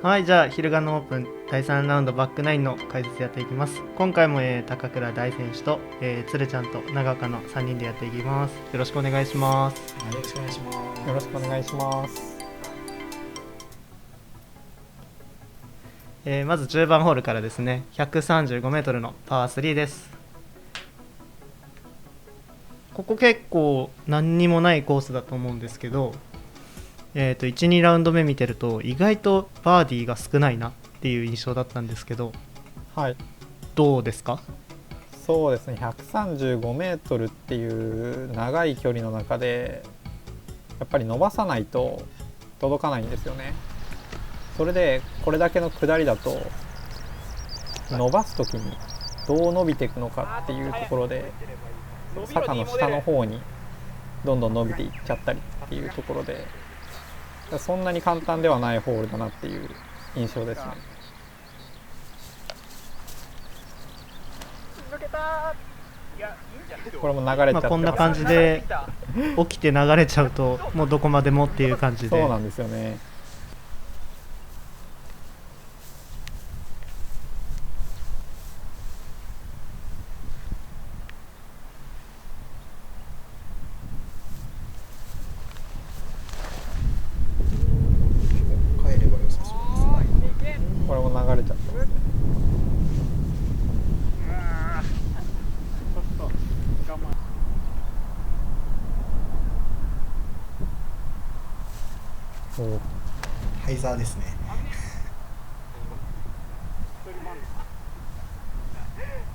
はい、じゃあ、昼賀のオープン第3ラウンドバックナインの解説やっていきます。今回も、高倉大選手と、鶴ちゃんと長岡の3人でやっていきます。よろしくお願いします。よろしくお願いします。よろしくお願いします。まず10番ホールからですね。135メートルのパー3です。ここ結構何にもないコースだと思うんですけど、1、2ラウンド目見てると意外とバーディーが少ないなっていう印象だったんですけど、はい、どうですか？そうですね、135メートルっていう長い距離の中でやっぱり伸ばさないと届かないんですよね。それでこれだけの下りだと伸ばす時にどう伸びていくのかっていうところで坂の下の方にどんどん伸びていっちゃったりっていうところで、そんなに簡単ではないホールだなっていう印象ですね。これも流れちゃってます、こんな感じで起きて流れちゃうともうどこまでもっていう感じで、そうなんですよね。帰れば良さそうです。これも流れちゃってますね。ハイザーですね。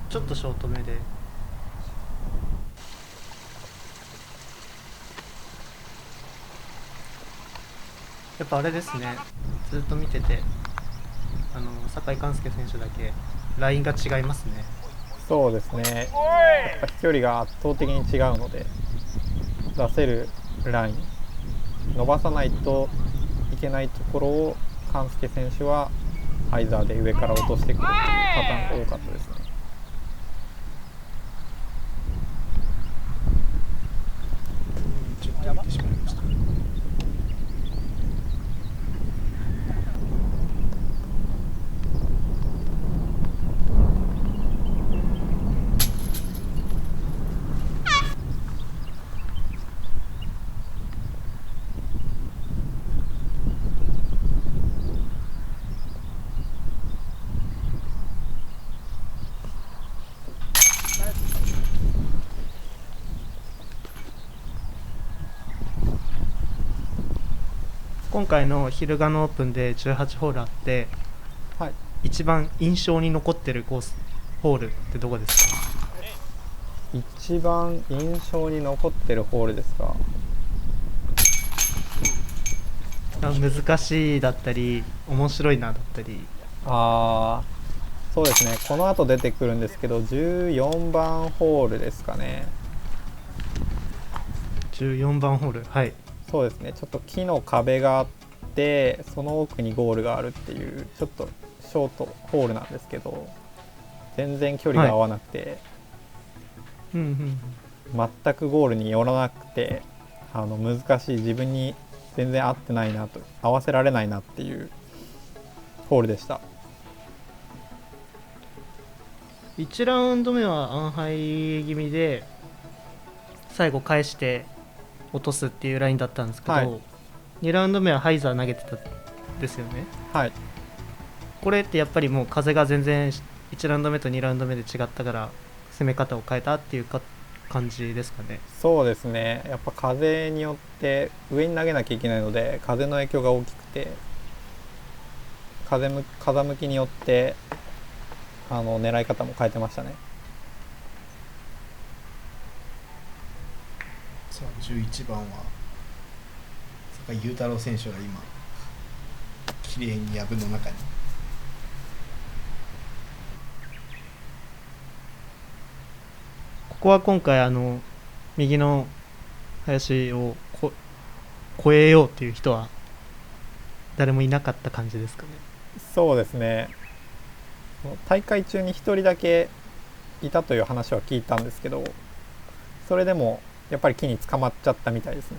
ちょっとショートめで、やっぱあれですね、ずっと見てて酒井寛介選手だけラインが違いますね。そうですね、やっぱ飛距離が圧倒的に違うので出せるライン伸ばさないといけないところを寛介選手はハイザーで上から落としてくるパターンが多かったですね。ちょっと浮いてしまいました。今回の昼賀のオープンで18ホールあって、はい、一番印象に残ってるコースホールってどこですか？一番印象に残ってるホールですか？難しいだったり面白いなだったり。そうですね、この後出てくるんですけど14番ホールですかね。14番ホール、はい。そうですね、ちょっと木の壁があってその奥にゴールがあるっていうちょっとショートホールなんですけど、全然距離が合わなくて、うんうんうん、全くゴールに寄らなくて難しい、自分に全然合ってないなと、合わせられないなっていうホールでした。1ラウンド目はアンハイ気味で最後返して落とすっていうラインだったんですけど、はい、2ラウンド目はハイザー投げてたんですよね。はい、これってやっぱりもう風が全然1ラウンド目と2ラウンド目で違ったから攻め方を変えたっていう感じですかね。そうですね、やっぱ風によって上に投げなきゃいけないので風の影響が大きくて、風向きによって狙い方も変えてましたね。さあ11番は酒井雄太郎選手が今綺麗に藪の中に。ここは今回右の林を越えようっていう人は誰もいなかった感じですかね。そうですね、大会中に1人だけいたという話は聞いたんですけど、それでもやっぱり木に捕まっちゃったみたいですね。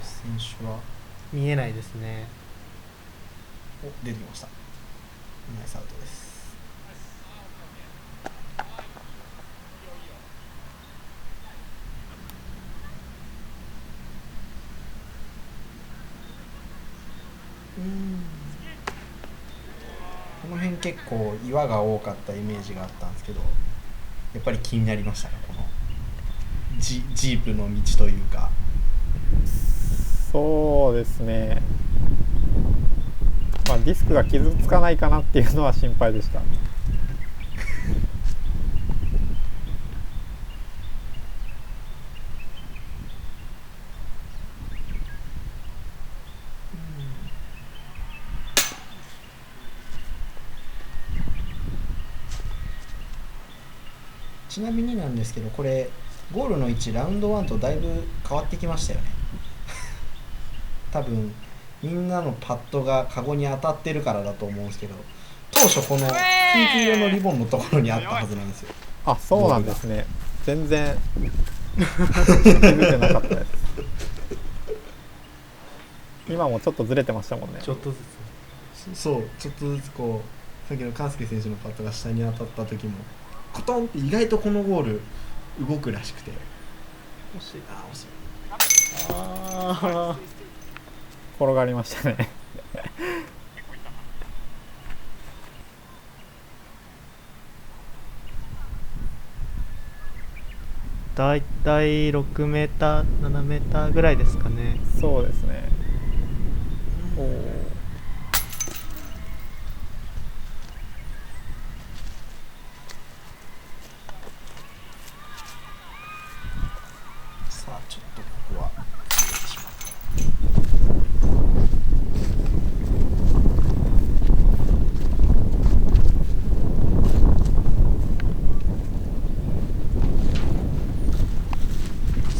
選手は見えないですね。出てきました。ナイスアウトです。この辺結構岩が多かったイメージがあったんですけど、やっぱり気になりましたね、このジープの道というか。そうですね、まあ、ディスクが傷つかないかなっていうのは心配でした。ちなみになんですけど、これゴールの位置ラウンド1とだいぶ変わってきましたよね。多分みんなのパッドがカゴに当たってるからだと思うんですけど、当初このピンク色のリボンのところにあったはずなんですよ。あ、そうなんですね。全然気づいてなかったです。今もちょっとずれてましたもんね。ちょっとずつ。そう、ちょっとずつこうさっきの勘介選手のパッドが下に当たった時もコトンって意外とこのゴール動くらしくて、惜しい。惜しい。転がりましたね。だいたい6メーター7メーターぐらいですかね。そうですね。おお。さあちょっとここは失礼します。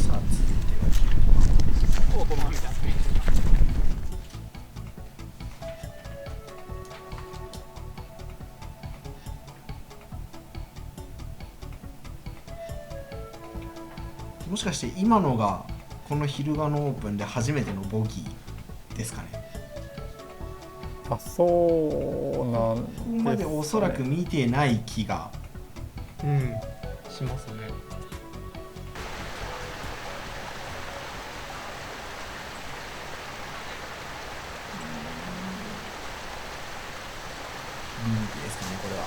さあ続いてはもしかして今のがこの昼間のオープンで初めてのボギーですかね。あ、そうなんですね。ここまでおそらく見てない気が。うんしますね。リーグですかね、これは。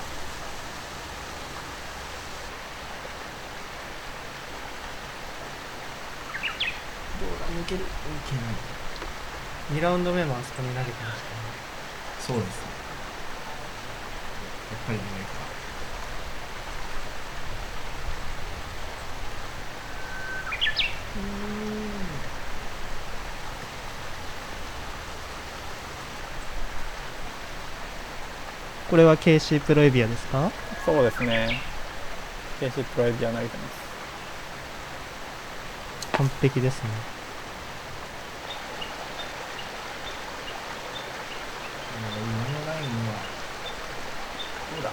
どうだ、抜ける、抜けない。2ラウンド目もあそこに投げてましたね。そうですね。やっぱり長いか。これは KC プロエビアですか？そうですね。KC プロエビア投げてます。完璧ですね。今のラインはどうだ。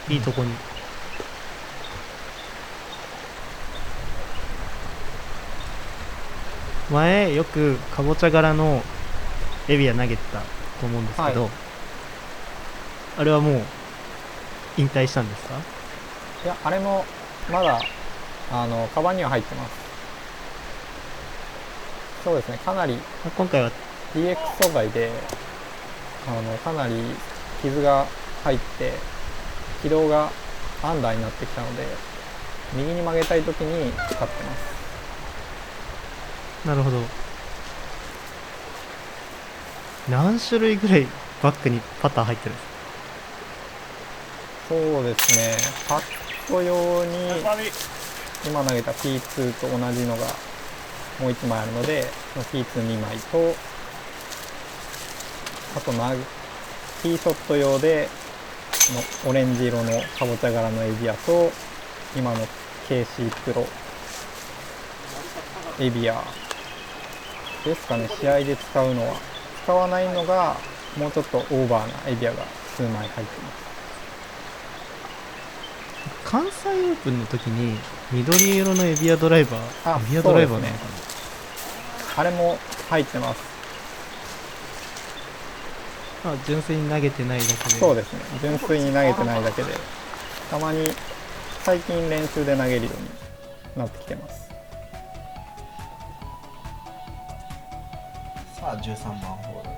お、いいとこに。前よくかぼちゃ柄のエビア投げてたと思うんですけど、はい、あれはもう引退したんですか？いや、あれもまだカバンには入ってます。そうですね、かなり今回は DX 素材でかなり傷が入って軌道がアンダーになってきたので、右に曲げたい時に使ってます。なるほど。何種類ぐらいバッグにパター入ってるんですか？そうですね、パッド用に今投げた P2 と同じのがもう1枚あるので、P22 枚と、あとティーショット用でオレンジ色のかぼちゃ柄のエビアと、今の KC プロエビアですかね。試合で使うのは、使わないのがもうちょっとオーバーなエビアが数枚入ってます。関西オープンの時に緑色のエビアドライバー、あエビアドライバーなのかあれも入ってます。な。純粋に投げてないだけで。そうですね、純粋に投げてないだけで、たまに最近練習で投げるようになってきてます。さあ13番ホール、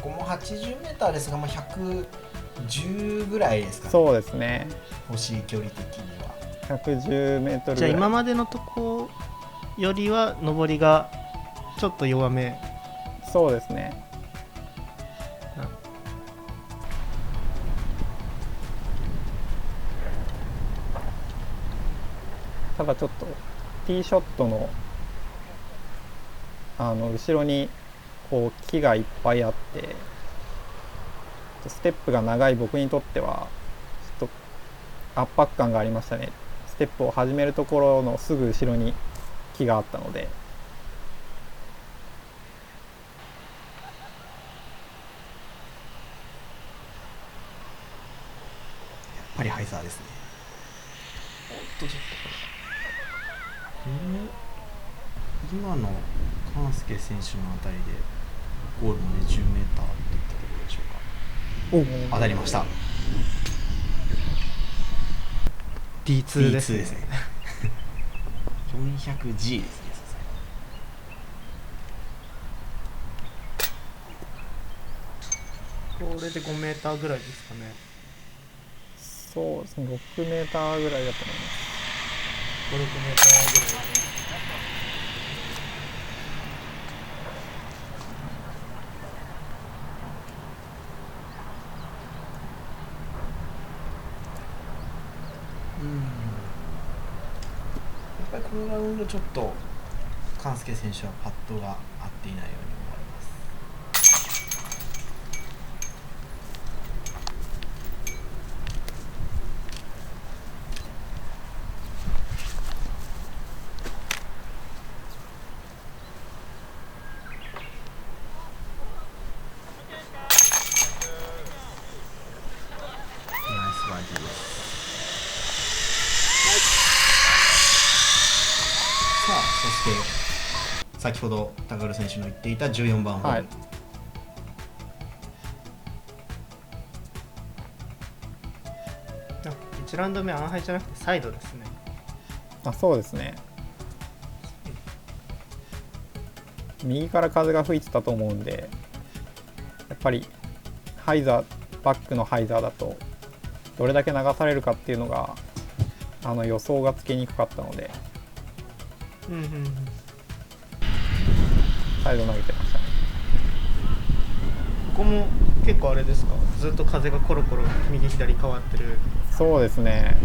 ここも 80m ですが、まあ、110ぐらいですかね。そうですね、欲しい距離的には。110メートルぐじゃあらい。今までのとこよりは上りがちょっと弱め。そうですね。ただちょっとティーショットの後ろにこう木がいっぱいあって、ステップが長い僕にとってはちょっと圧迫感がありましたね。ステップを始めるところのすぐ後ろに木があったので。やっぱりハイザーですね。おっとちょっと今の勘介選手のあたりでゴールまで 10m っていったところでしょうか。当たりました。 D2 です D2 ね。ですね。400G ですね。これで5メーターぐらいですかね。そうですね、6メーターぐらいだと思います。5、6メーターぐらいで。やっぱりこのラウンドちょっと勘介選手はパットが合っていないように思われます。ナイスバーディーです。さあそして先ほど高倉選手の言っていた14番ホール、はい、1ラウンド目アンハイじゃなくてサイドですね。そうですね。右から風が吹いてたと思うんで、やっぱりハイザー、バックのハイザーだとどれだけ流されるかっていうのが予想がつけにくかったので、サイド投げてましたね。ここも結構あれですか、ずっと風がコロコロ右左変わってる。そうですね。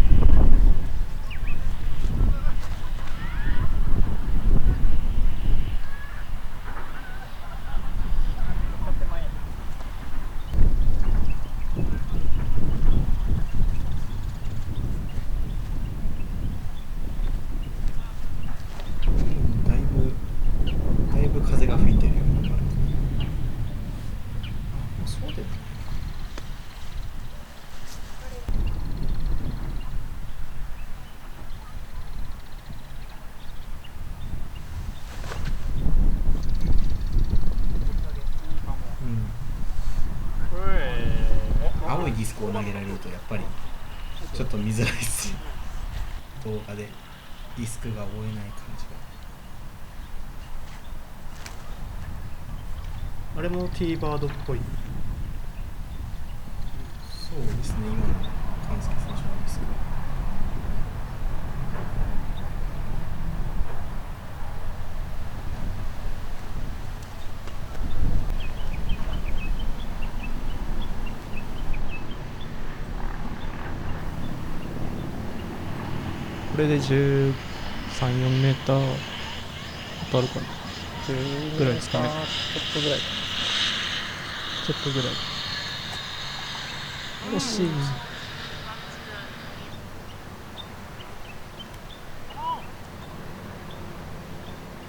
だいぶ風が吹いてるように思われます。そうでもない。青いディスクを投げられるとやっぱりちょっと見づらいですよ。動画でディスクが追えない感じが。あれもティーバードっぽい。そうですね、今の勘介選手なんですけど、これで13、4メーター当たるかな。10ぐらいですかね。ちょっとぐらいかちょっとぐらい。惜しい。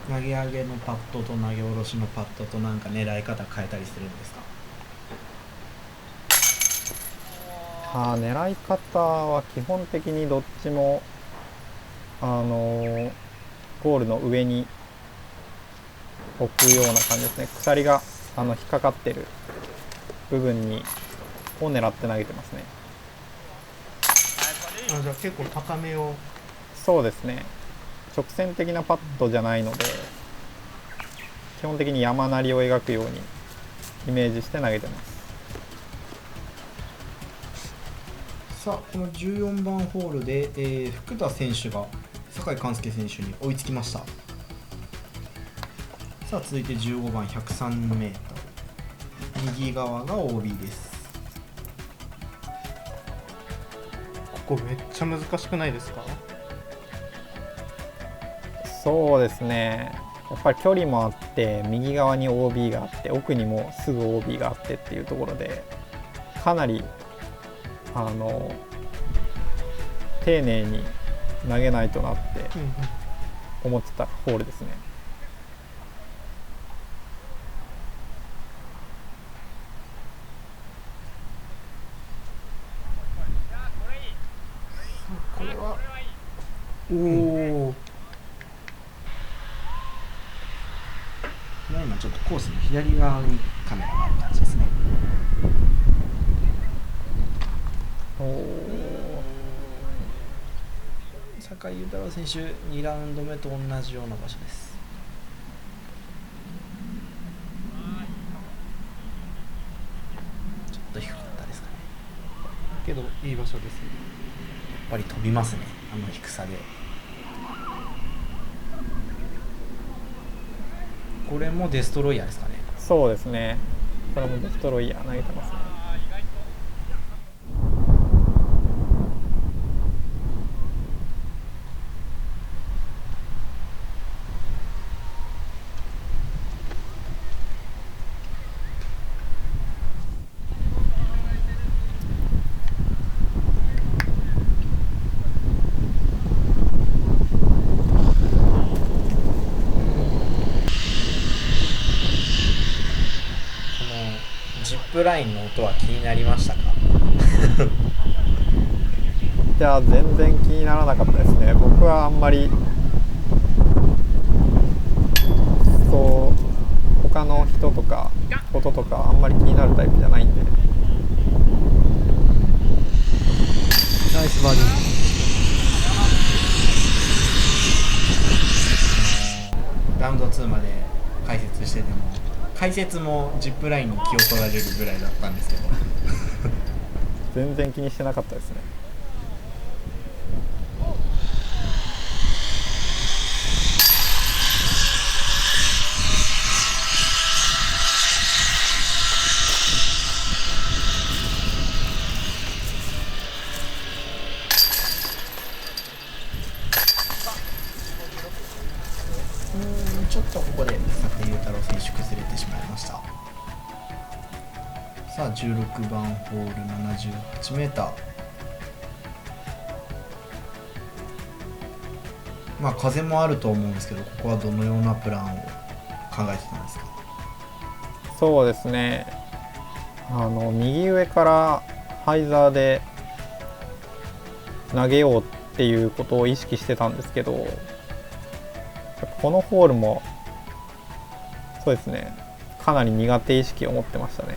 投げ上げのパットと投げ下ろしのパットとなんか狙い方変えたりするんですか？な。狙い方は基本的にどっちもゴールの上に置くような感じですね。鎖が引っかかってる部分を狙って投げてますね。じゃあ結構高めを。そうですね、直線的なパットじゃないので基本的に山なりを描くようにイメージして投げてます。さあこの14番ホールで、福田選手が酒井寛介選手に追いつきました。さあ続いて15番 103m 右側が OB です。ここめっちゃ難しくないですか？そうですね、やっぱり距離もあって右側に OB があって奥にもすぐ OB があってっていうところでかなり丁寧に投げないとなって思ってたホールですね。これはお、今ちょっとコースの左側にカメラがある感じですね。酒井雄太郎選手2ラウンド目と同じような場所です。ちょっと低かったですかね。けどいい場所ですね。やっぱり飛びますね、あの低さで。これもデストロイヤーですかね。そうですね、これもデストロイヤー投げてますね。ジップラインの音は気になりましたか？いや全然気にならなかったですね。僕はあんまり他の人とか音とかあんまり気になるタイプじゃないんで。ナイスバーディー。ラウンド2まで解説してても解説もジップラインに気を取られるぐらいだったんですけど全然気にしてなかったですね。ちょっとここで酒井雄太郎選手崩れてしまいました。さあ16番ホール 78m、 まあ風もあると思うんですけど、ここはどのようなプランを考えてたんですか？そうですね、右上からハイザーで投げようっていうことを意識してたんですけど、このホールもそうですね、かなり苦手意識を持ってましたね。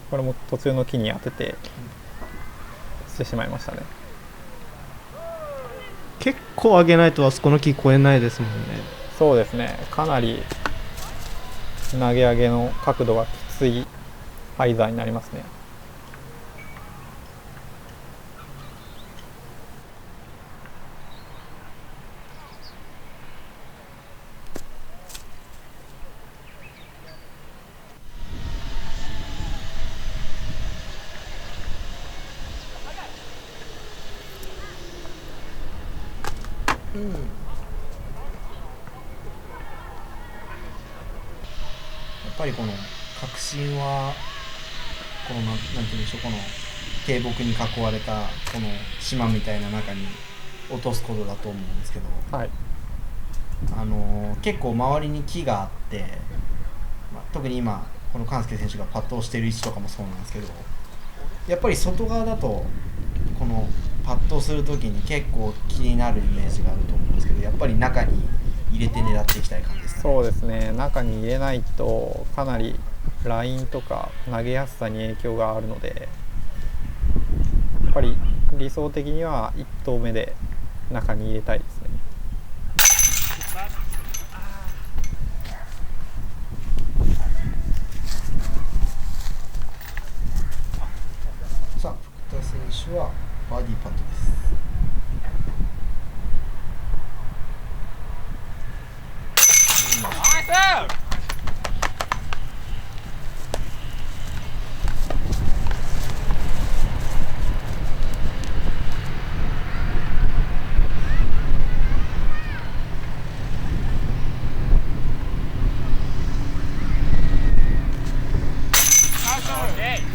これも途中の木に当ててしてしまいましたね。結構上げないとあそこの木越えないですもんね。そうですね、かなり投げ上げの角度がきついハイザーになりますね。やっぱりこの確信はこのなんて言うんでしょう、この低木に囲われたこの島みたいな中に落とすことだと思うんですけど、はい、結構周りに木があって、特に今この寛介選手がパットをしている位置とかもそうなんですけど、やっぱり外側だとこのパットするときに結構気になるイメージがあると思うんですけど、やっぱり中に入れて狙っていきたい感じですかね。そうですね、中に入れないとかなりラインとか投げやすさに影響があるので、やっぱり理想的には1投目で中に入れたいですね。さあ福田選手はバーディーパットです。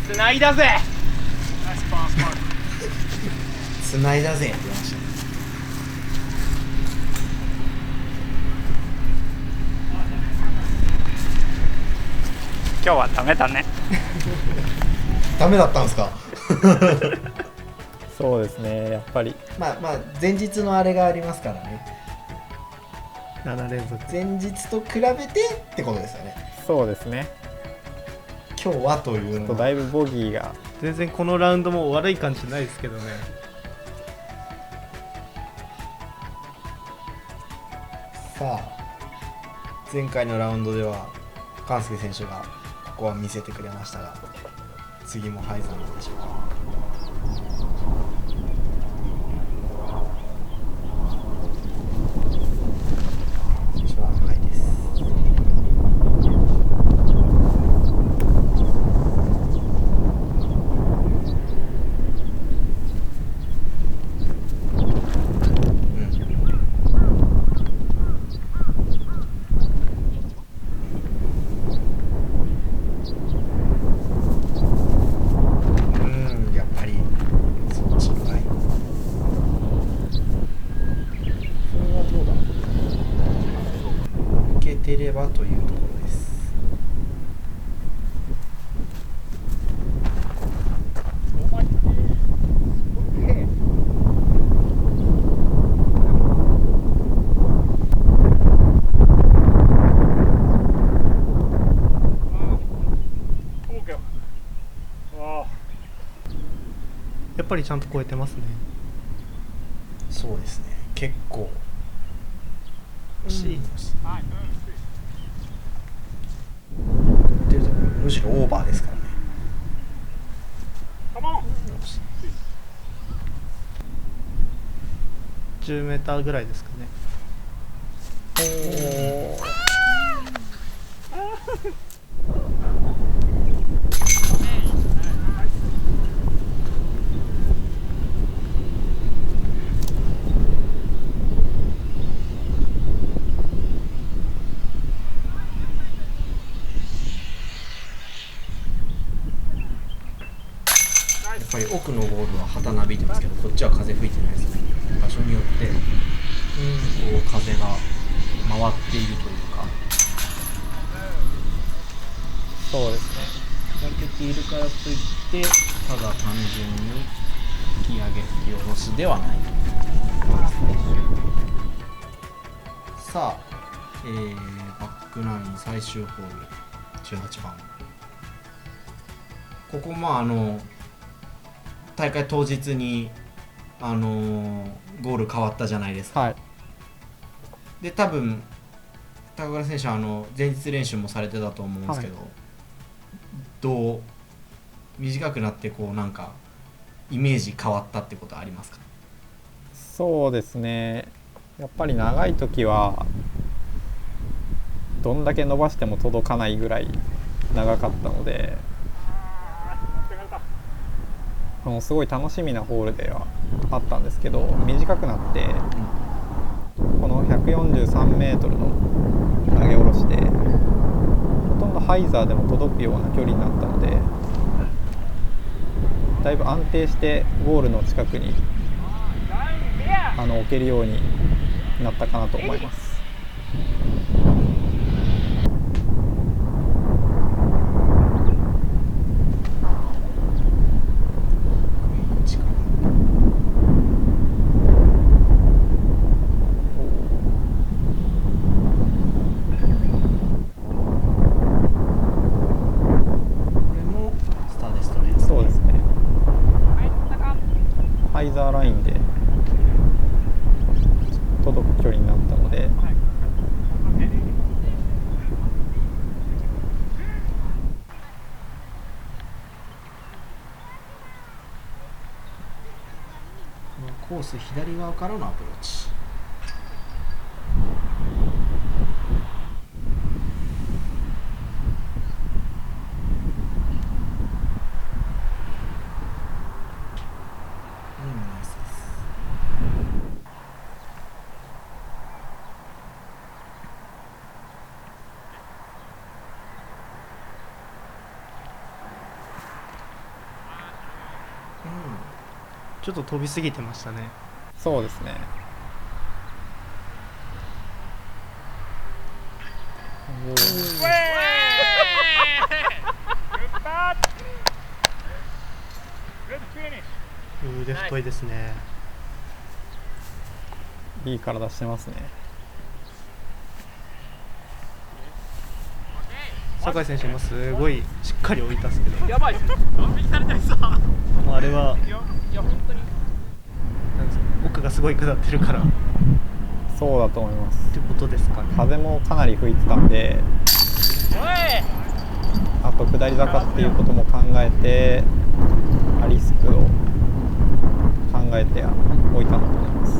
つないだぜ。つないだぜって言いましたね。今日はダメだね。ダメだったんですか？そうですね、やっぱりまあ前日のあれがありますからね。7連続。前日と比べてってことですよね。そうですね、今日はというのはだいぶボギーが全然このラウンドも悪い感じないですけどね。さあ前回のラウンドでは勘介選手がここは見せてくれましたが、次もハイザーなんでしょうか。はいです。やっぱりそっちのライン。それはどうだ。抜けてればというところです。やっぱりちゃんと超えてますね。そうですね、結構惜しい。むしろオーバーですからね。10メーターぐらいですかね。やっぱり奥のボールは旗なびいてますけど、こっちは風吹いてないですね。場所によってこう風が回っているというか、そうですね、開けているからといってただ単純に引き上げ引き下ろしではないということですね。さあ、バックナイン最終ホール18番、ここ大会当日にゴール変わったじゃないですか。はい、で多分高倉選手は前日練習もされてたと思うんですけど、どう短くなってこうなんかイメージ変わったってことはありますか？そうですね、やっぱり長い時はどんだけ伸ばしても届かないぐらい長かったので、すごい楽しみなホールではあったんですけど、短くなってこの143メートルの投げ下ろしでほとんどハイザーでも届くような距離になったので、だいぶ安定してゴールの近くに置けるようになったかなと思います。コース左側からのアプローチ。ナイスです。ちょっと飛びすぎてましたね。そうですね。腕太いですね。いい体してますね。酒井選手もすごいしっかり置いたんですけど、やばいっす完璧されたりさもうあれはいや本当になんですか、奥がすごい下ってるからっそうだと思います。てことですかね。風もかなり吹いてたんで、おいあと下り坂っていうことも考えて、リスクを考えておいたんだと思います。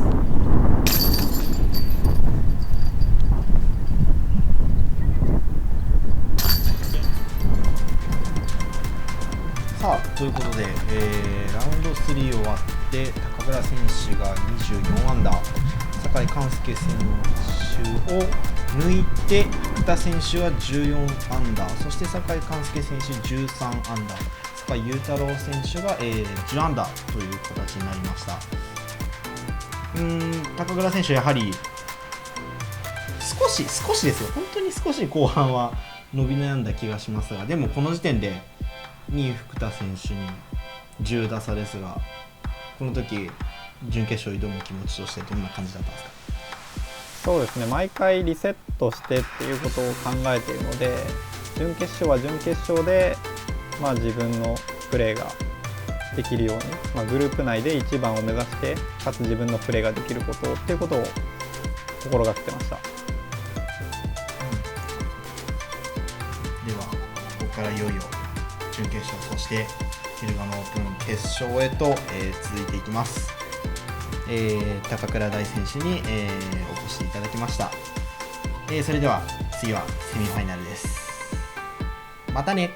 さあということで、ラウンド3終わって高倉選手が24アンダー、酒井寛介選手を抜いて福田選手は14アンダー、そして酒井寛介選手13アンダー、酒井雄太郎選手が、10アンダーという形になりました。高倉選手やはり少しですよ、本当に少し後半は伸び悩んだ気がしますが、でもこの時点で2位福田選手に10打差ですが、この時準決勝挑む気持ちとしてどんな感じだったんですか？そうですね、毎回リセットしてっていうことを考えているので、準決勝は準決勝で、自分のプレーができるように、グループ内で1番を目指して、かつ自分のプレーができることっていうことを心がけてました。ではここからいよいよ準決勝、そしてヒルガノオープン決勝へと、続いていきます。高倉大選手に、お越しいただきました。それでは次はセミファイナルです。またね。